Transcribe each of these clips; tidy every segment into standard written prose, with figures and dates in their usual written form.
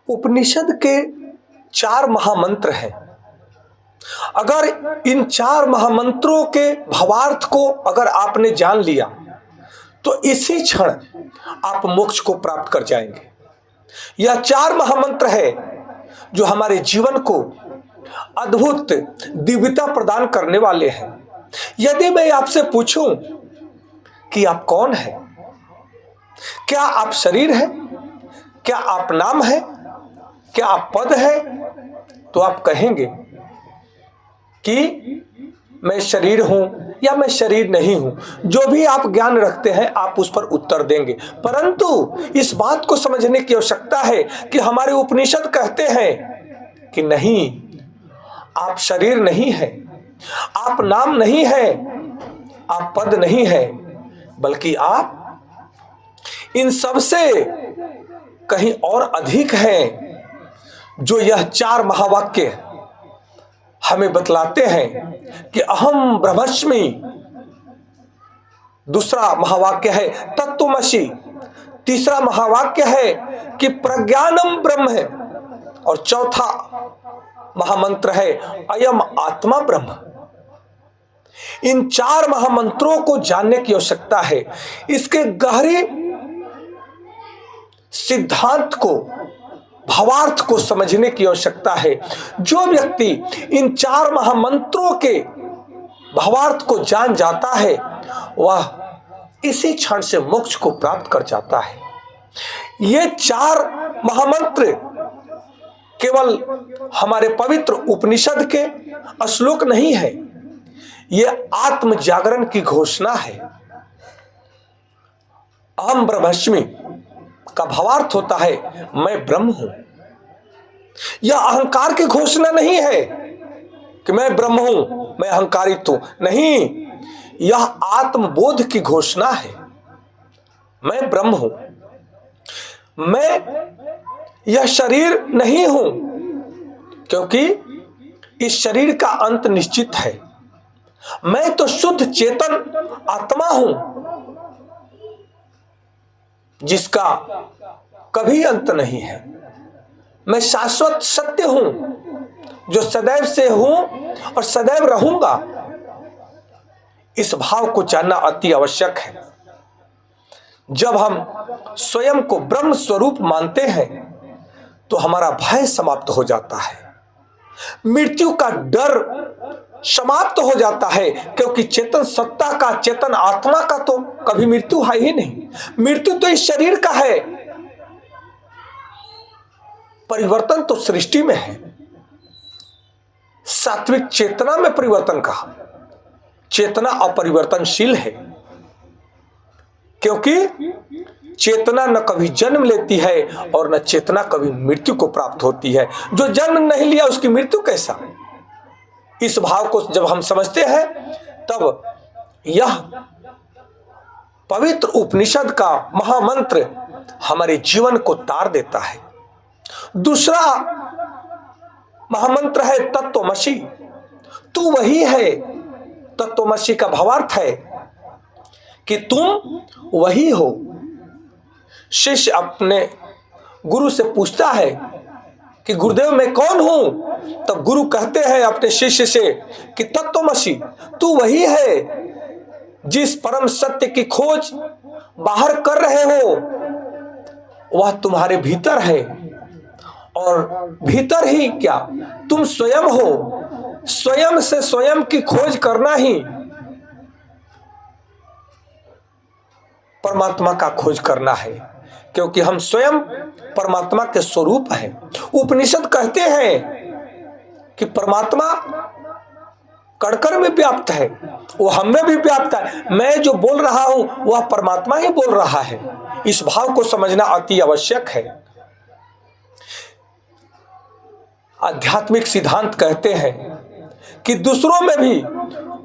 उपनिषद के 4 महामंत्र हैं। अगर इन 4 महामंत्रों के भावार्थ को अगर आपने जान लिया तो इसी क्षण आप मोक्ष को प्राप्त कर जाएंगे। यह 4 महामंत्र है जो हमारे जीवन को अद्भुत दिव्यता प्रदान करने वाले हैं। यदि मैं आपसे पूछूं कि आप कौन हैं, क्या आप शरीर हैं, क्या आप नाम है, क्या आप पद है, तो आप कहेंगे कि मैं शरीर हूं या मैं शरीर नहीं हूं। जो भी आप ज्ञान रखते हैं आप उस पर उत्तर देंगे। परंतु इस बात को समझने की आवश्यकता है कि हमारे उपनिषद कहते हैं कि नहीं, आप शरीर नहीं है, आप नाम नहीं है, आप पद नहीं है, बल्कि आप इन सब से कहीं और अधिक हैं। जो यह 4 महावाक्य हमें बतलाते हैं कि अहम ब्रह्मास्मि, दूसरा महावाक्य है तत्त्वमसि, तीसरा महावाक्य है कि प्रज्ञानम ब्रह्म है, और चौथा महामंत्र है अयम आत्मा ब्रह्म। इन 4 महामंत्रों को जानने की आवश्यकता है। इसके गहरे सिद्धांत को, भावार्थ को समझने की आवश्यकता है। जो व्यक्ति इन 4 महामंत्रों के भावार्थ को जान जाता है वह इसी क्षण से मोक्ष को प्राप्त कर जाता है। ये 4 महामंत्र केवल हमारे पवित्र उपनिषद के श्लोक नहीं है, ये आत्म जागरण की घोषणा है। अहम ब्रह्मास्मि का भावार्थ होता है मैं ब्रह्म हूं। यह अहंकार की घोषणा नहीं है कि मैं ब्रह्म हूं, मैं अहंकारित हूं, नहीं, यह आत्मबोध की घोषणा है। मैं ब्रह्म हूं, मैं यह शरीर नहीं हूं, क्योंकि इस शरीर का अंत निश्चित है। मैं तो शुद्ध चेतन आत्मा हूं जिसका कभी अंत नहीं है। मैं शाश्वत सत्य हूं जो सदैव से हूं और सदैव रहूंगा। इस भाव को जानना अति आवश्यक है। जब हम स्वयं को ब्रह्म स्वरूप मानते हैं तो हमारा भय समाप्त हो जाता है, मृत्यु का डर समाप्त हो जाता है, क्योंकि चेतन सत्ता का, चेतन आत्मा का तो कभी मृत्यु है ही नहीं। मृत्यु तो इस शरीर का है, परिवर्तन तो सृष्टि में है। सात्विक चेतना में परिवर्तन कहा। चेतना अपरिवर्तनशील है, क्योंकि चेतना न कभी जन्म लेती है और न चेतना कभी मृत्यु को प्राप्त होती है। जो जन्म नहीं लिया उसकी मृत्यु कैसा। इस भाव को जब हम समझते हैं तब यह पवित्र उपनिषद का महामंत्र हमारे जीवन को तार देता है। दूसरा महामंत्र है तत्त्वमसि, तू वही है। तत्त्वमसि का भावार्थ है कि तुम वही हो। शिष्य अपने गुरु से पूछता है कि गुरुदेव मैं कौन हूं, तब गुरु कहते हैं अपने शिष्य से कि तत्त्वमसि, तू वही है जिस परम सत्य की खोज बाहर कर रहे हो वह तुम्हारे भीतर है, और भीतर ही क्या, तुम स्वयं हो। स्वयं से स्वयं की खोज करना ही परमात्मा का खोज करना है, क्योंकि हम स्वयं परमात्मा के स्वरूप हैं। उपनिषद कहते हैं कि परमात्मा कण-कण में व्याप्त है, वो हम में भी व्याप्त है। मैं जो बोल रहा हूं वह परमात्मा ही बोल रहा है। इस भाव को समझना अति आवश्यक है। आध्यात्मिक सिद्धांत कहते हैं कि दूसरों में भी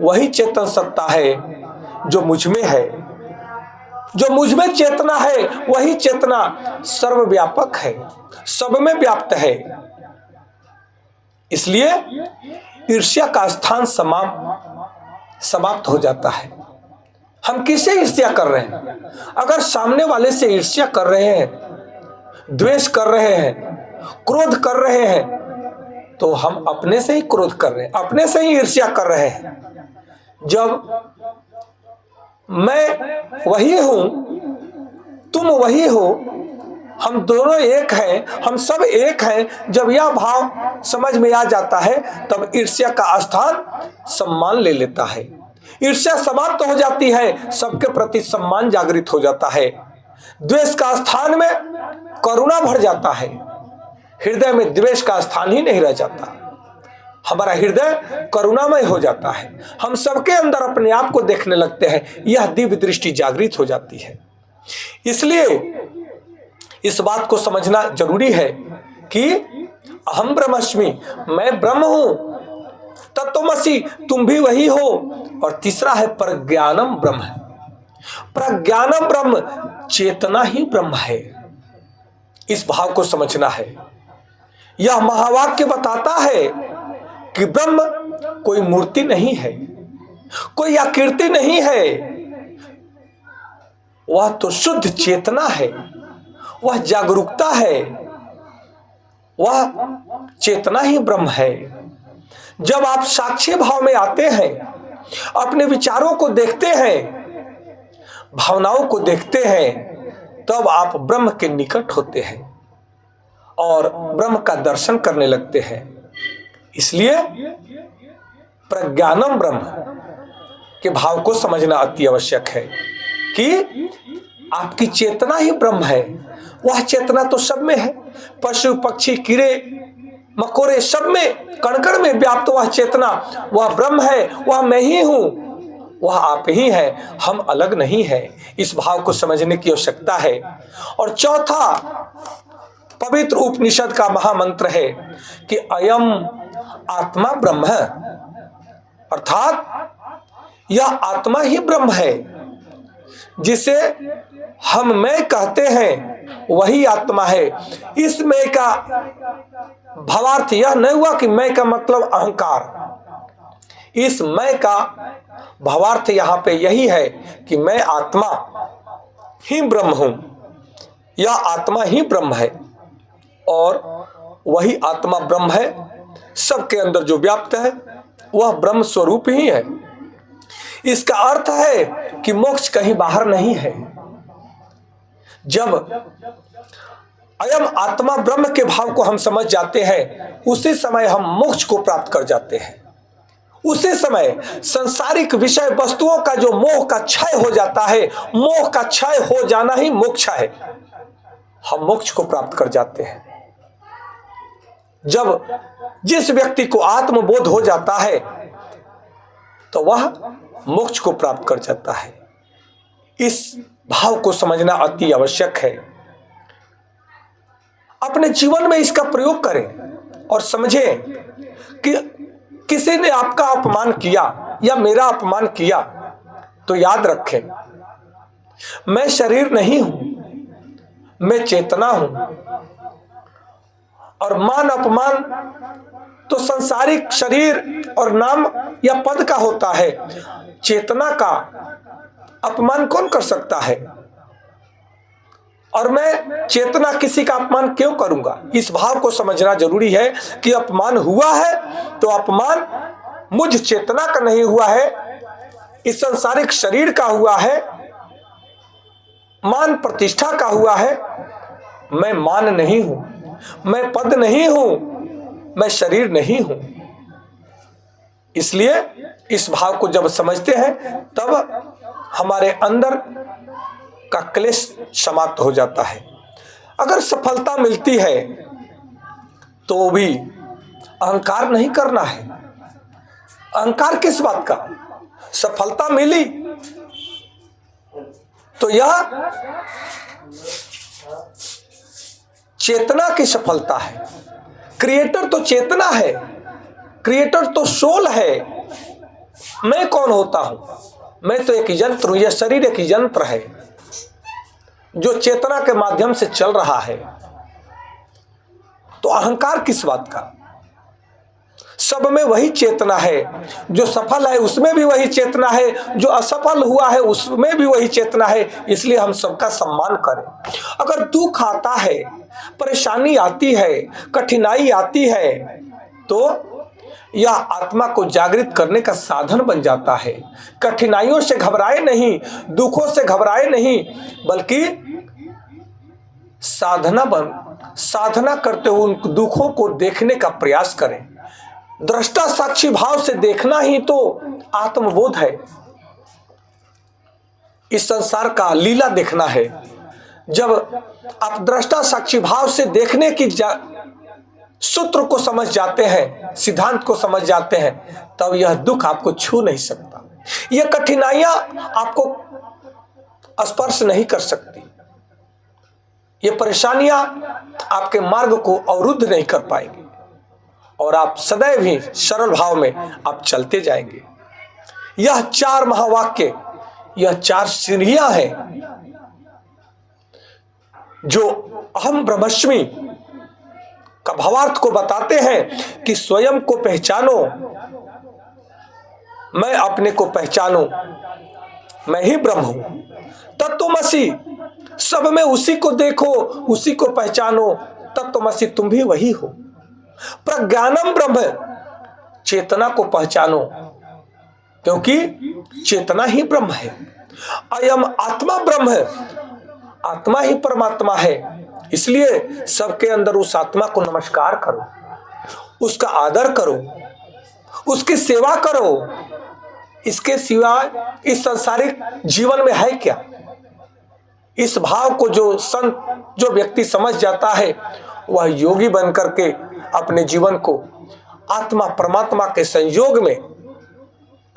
वही चेतन सत्ता है जो मुझ में है। जो मुझ में चेतना है वही चेतना सर्वव्यापक है, सब में व्याप्त है। इसलिए ईर्ष्या का स्थान समाप्त हो जाता है। हम किससे ईर्ष्या कर रहे हैं? अगर सामने वाले से ईर्ष्या कर रहे हैं, द्वेष कर रहे हैं, क्रोध कर रहे हैं, तो हम अपने से ही क्रोध कर रहे हैं, अपने से ही ईर्ष्या कर रहे हैं। जब मैं वही हूं, तुम वही हो, हम दोनों एक हैं, हम सब एक हैं, जब यह भाव समझ में आ जाता है तब ईर्ष्या का स्थान सम्मान ले लेता है। ईर्ष्या समाप्त हो जाती है, सबके प्रति सम्मान जागृत हो जाता है। द्वेष का स्थान में करुणा भर जाता है, हृदय में द्वेष का स्थान ही नहीं रह जाता। हमारा हृदय करुणामय हो जाता है, हम सबके अंदर अपने आप को देखने लगते हैं, यह दिव्य दृष्टि जागृत हो जाती है। इसलिए इस बात को समझना जरूरी है कि अहम ब्रह्मस्मि, मैं ब्रह्म हूं, तत्त्वमसि, तुम भी वही हो। और तीसरा है प्रज्ञानम ब्रह्म। प्रज्ञानम ब्रह्म, चेतना ही ब्रह्म है। इस भाव को समझना है। यह महावाक्य बताता है कि ब्रह्म कोई मूर्ति नहीं है, कोई आकृति नहीं है, वह तो शुद्ध चेतना है, वह जागरूकता है, वह चेतना ही ब्रह्म है। जब आप साक्षी भाव में आते हैं, अपने विचारों को देखते हैं, भावनाओं को देखते हैं, तब आप ब्रह्म के निकट होते हैं और ब्रह्म का दर्शन करने लगते हैं। इसलिए प्रज्ञानम ब्रह्म के भाव को समझना अति आवश्यक है कि आपकी चेतना ही ब्रह्म है। वह चेतना तो सब में है, पशु पक्षी कीड़े मकोड़े सब में, कण कण में व्याप्त वह चेतना, वह ब्रह्म है, वह मैं ही हूं, वह आप ही है, हम अलग नहीं है। इस भाव को समझने की आवश्यकता है। और चौथा पवित्र उपनिषद का महामंत्र है कि अयम आत्मा ब्रह्म, अर्थात यह आत्मा ही ब्रह्म है। जिसे हम मैं कहते हैं वही आत्मा है। इस मैं का भावार्थ यह नहीं हुआ कि मैं का मतलब अहंकार। इस मैं का भावार्थ यहां पे यही है कि मैं आत्मा ही ब्रह्म हूं, यह आत्मा ही ब्रह्म है और वही आत्मा ब्रह्म है। सबके अंदर जो व्याप्त है वह ब्रह्म स्वरूप ही है। इसका अर्थ है कि मोक्ष कहीं बाहर नहीं है। जब अयम आत्मा ब्रह्म के भाव को हम समझ जाते हैं, उसी समय हम मोक्ष को प्राप्त कर जाते हैं। उसी समय संसारिक विषय वस्तुओं का जो मोह का क्षय हो जाता है, मोह का क्षय हो जाना ही मोक्ष है। हम मोक्ष को प्राप्त कर जाते हैं। जब जिस व्यक्ति को आत्मबोध हो जाता है तो वह मोक्ष को प्राप्त कर जाता है। इस भाव को समझना अति आवश्यक है। अपने जीवन में इसका प्रयोग करें और समझें कि किसी ने आपका अपमान किया या मेरा अपमान किया तो याद रखें, मैं शरीर नहीं हूं, मैं चेतना हूं। और मान अपमान तो सांसारिक शरीर और नाम या पद का होता है। चेतना का अपमान कौन कर सकता है? और मैं चेतना किसी का अपमान क्यों करूंगा? इस भाव को समझना जरूरी है कि अपमान हुआ है तो अपमान मुझ चेतना का नहीं हुआ है, इस सांसारिक शरीर का हुआ है, मान प्रतिष्ठा का हुआ है। मैं मान नहीं हूं, मैं पद नहीं हूं, मैं शरीर नहीं हूं। इसलिए इस भाव को जब समझते हैं तब हमारे अंदर का क्लेश समाप्त हो जाता है। अगर सफलता मिलती है तो भी अहंकार नहीं करना है। अहंकार किस बात का? सफलता मिली तो यह चेतना की सफलता है। क्रिएटर तो चेतना है, क्रिएटर तो सोल है। मैं कौन होता हूं? मैं तो एक यंत्र हूं। यह शरीर एक यंत्र है जो चेतना के माध्यम से चल रहा है। तो अहंकार किस बात का? सब में वही चेतना है, जो सफल है उसमें भी वही चेतना है, जो असफल हुआ है उसमें भी वही चेतना है। इसलिए हम सबका सम्मान करें। अगर दुख आता है, परेशानी आती है, कठिनाई आती है, तो यह आत्मा को जागृत करने का साधन बन जाता है। कठिनाइयों से घबराए नहीं, दुखों से घबराए नहीं, बल्कि साधना करते हुए उन दुखों को देखने का प्रयास करें। दृष्टा साक्षी भाव से देखना ही तो आत्मबोध है। इस संसार का लीला देखना है। जब आप दृष्टा साक्षी भाव से देखने की सूत्र को समझ जाते हैं, सिद्धांत को समझ जाते हैं, तब यह दुख आपको छू नहीं सकता, यह कठिनाइयां आपको स्पर्श नहीं कर सकती, ये परेशानियां आपके मार्ग को अवरुद्ध नहीं कर पाएंगी, और आप सदैव ही सरल भाव में आप चलते जाएंगे। यह 4 महावाक्य, यह 4 सीढ़ियां हैं जो अहम ब्रह्मस्मि का भावार्थ को बताते हैं कि स्वयं को पहचानो, मैं अपने को पहचानूं, मैं ही ब्रह्म हूं। तत्वमसि, सब में उसी को देखो, उसी को पहचानो। तत्वमसि, तुम भी वही हो। प्रज्ञानम ब्रह्म, चेतना को पहचानो, क्योंकि चेतना ही ब्रह्म है। अयम आत्मा ब्रह्म है, आत्मा ही परमात्मा है। इसलिए सबके अंदर उस आत्मा को नमस्कार करो, उसका आदर करो, उसकी सेवा करो। इसके सिवाय इस सांसारिक जीवन में है क्या? इस भाव को जो व्यक्ति समझ जाता है, वह योगी बन करके अपने जीवन को आत्मा परमात्मा के संयोग में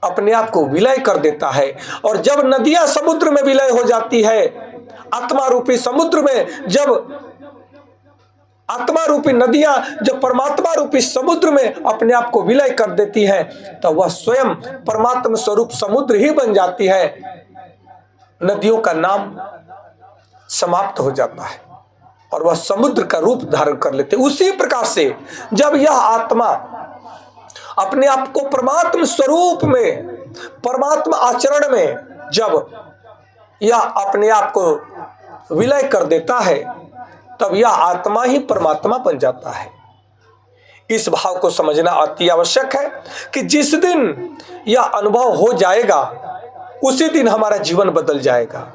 अपने आप को विलय कर देता है। और जब नदियां समुद्र में विलय हो जाती है, आत्मा रूपी समुद्र में जब आत्मा रूपी नदियां जब परमात्मा रूपी समुद्र में अपने आप को विलय कर देती है, तो वह स्वयं परमात्मा स्वरूप समुद्र ही बन जाती है। नदियों का नाम समाप्त हो जाता है और वह समुद्र का रूप धारण कर लेते। उसी प्रकार से जब यह आत्मा अपने आप को परमात्मा स्वरूप में, परमात्मा आचरण में जब यह अपने आप को विलय कर देता है, तब यह आत्मा ही परमात्मा बन जाता है। इस भाव को समझना अति आवश्यक है कि जिस दिन यह अनुभव हो जाएगा, उसी दिन हमारा जीवन बदल जाएगा।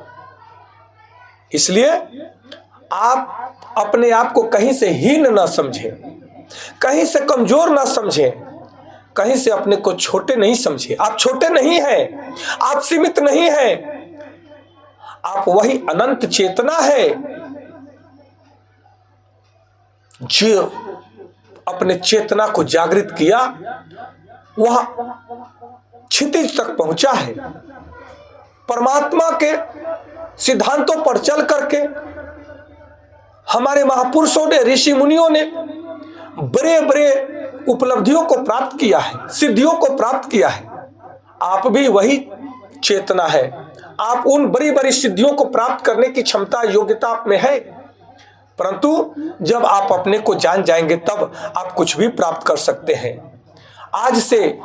इसलिए आप अपने आप को कहीं से हीन न समझें, कहीं से कमजोर न समझें, कहीं से अपने को छोटे नहीं समझें। आप छोटे नहीं हैं, आप सीमित नहीं हैं, आप वही अनंत चेतना है जो अपने चेतना को जागृत किया, वह क्षितिज तक पहुंचा है। परमात्मा के सिद्धांतों पर चल करके हमारे महापुरुषों ने, ऋषि मुनियों ने बड़े बड़े उपलब्धियों को प्राप्त किया है, सिद्धियों को प्राप्त किया है। आप भी वही चेतना है, आप उन बड़ी बड़ी सिद्धियों को प्राप्त करने की क्षमता, योग्यता आप में है। परंतु जब आप अपने को जान जाएंगे, तब आप कुछ भी प्राप्त कर सकते हैं। आज से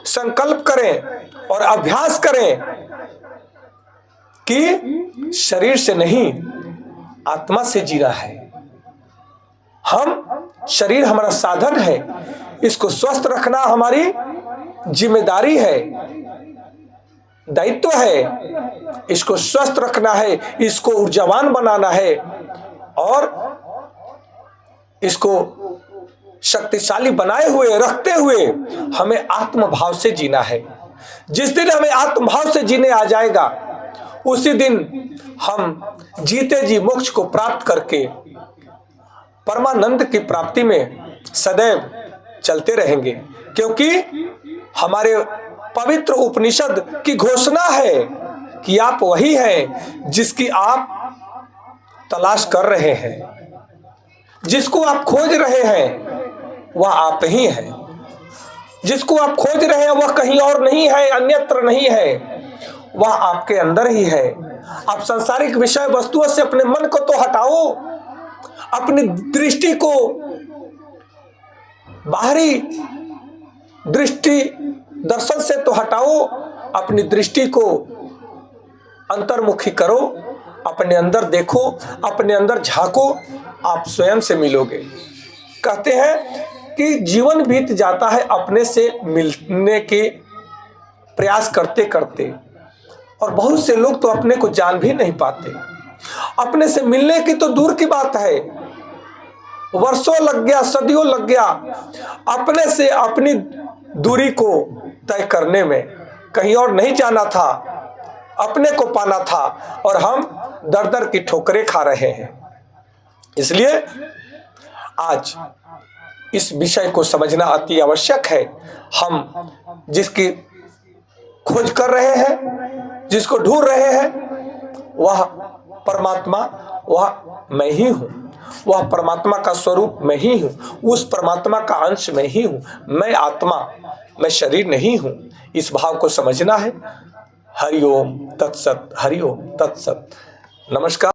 संकल्प करें और अभ्यास करें कि शरीर से नहीं, आत्मा से जीना है। शरीर हमारा साधन है, इसको स्वस्थ रखना हमारी जिम्मेदारी है, दायित्व है। इसको स्वस्थ रखना है, इसको ऊर्जावान बनाना है और इसको शक्तिशाली बनाए हुए, रखते हुए हमें आत्मभाव से जीना है। जिस दिन हमें आत्मभाव से जीने आ जाएगा, उसी दिन हम जीते जी मोक्ष को प्राप्त करके परमानंद की प्राप्ति में सदैव चलते रहेंगे। क्योंकि हमारे पवित्र उपनिषद की घोषणा है कि आप वही हैं जिसकी आप तलाश कर रहे हैं, जिसको आप खोज रहे हैं, वह आप ही हैं। जिसको आप खोज रहे हैं वह कहीं और नहीं है, अन्यत्र नहीं है, वह आपके अंदर ही है। आप सांसारिक विषय वस्तुओं से अपने मन को तो हटाओ, अपनी दृष्टि को बाहरी दृष्टि दर्शन से तो हटाओ, अपनी दृष्टि को अंतर्मुखी करो, अपने अंदर देखो, अपने अंदर झांको, आप स्वयं से मिलोगे। कहते हैं कि जीवन बीत जाता है अपने से मिलने के प्रयास करते करते, और बहुत से लोग तो अपने को जान भी नहीं पाते। अपने से मिलने की तो दूर की बात है, वर्षों लग गया, सदियों लग गया अपने से अपनी दूरी को तय करने में। कहीं और नहीं जाना था, अपने को पाना था, और हम दर दर की ठोकरें खा रहे हैं। इसलिए आज इस विषय को समझना अति आवश्यक है। हम जिसकी खोज कर रहे हैं, जिसको ढूंढ रहे हैं, वह परमात्मा, वह मैं ही हूं, वह परमात्मा का स्वरूप मैं ही हूं, उस परमात्मा का अंश मैं ही हूं। मैं आत्मा, मैं शरीर नहीं हूं। इस भाव को समझना है। हरि ओम तत्सत, हरि ओम तत्सत। नमस्कार।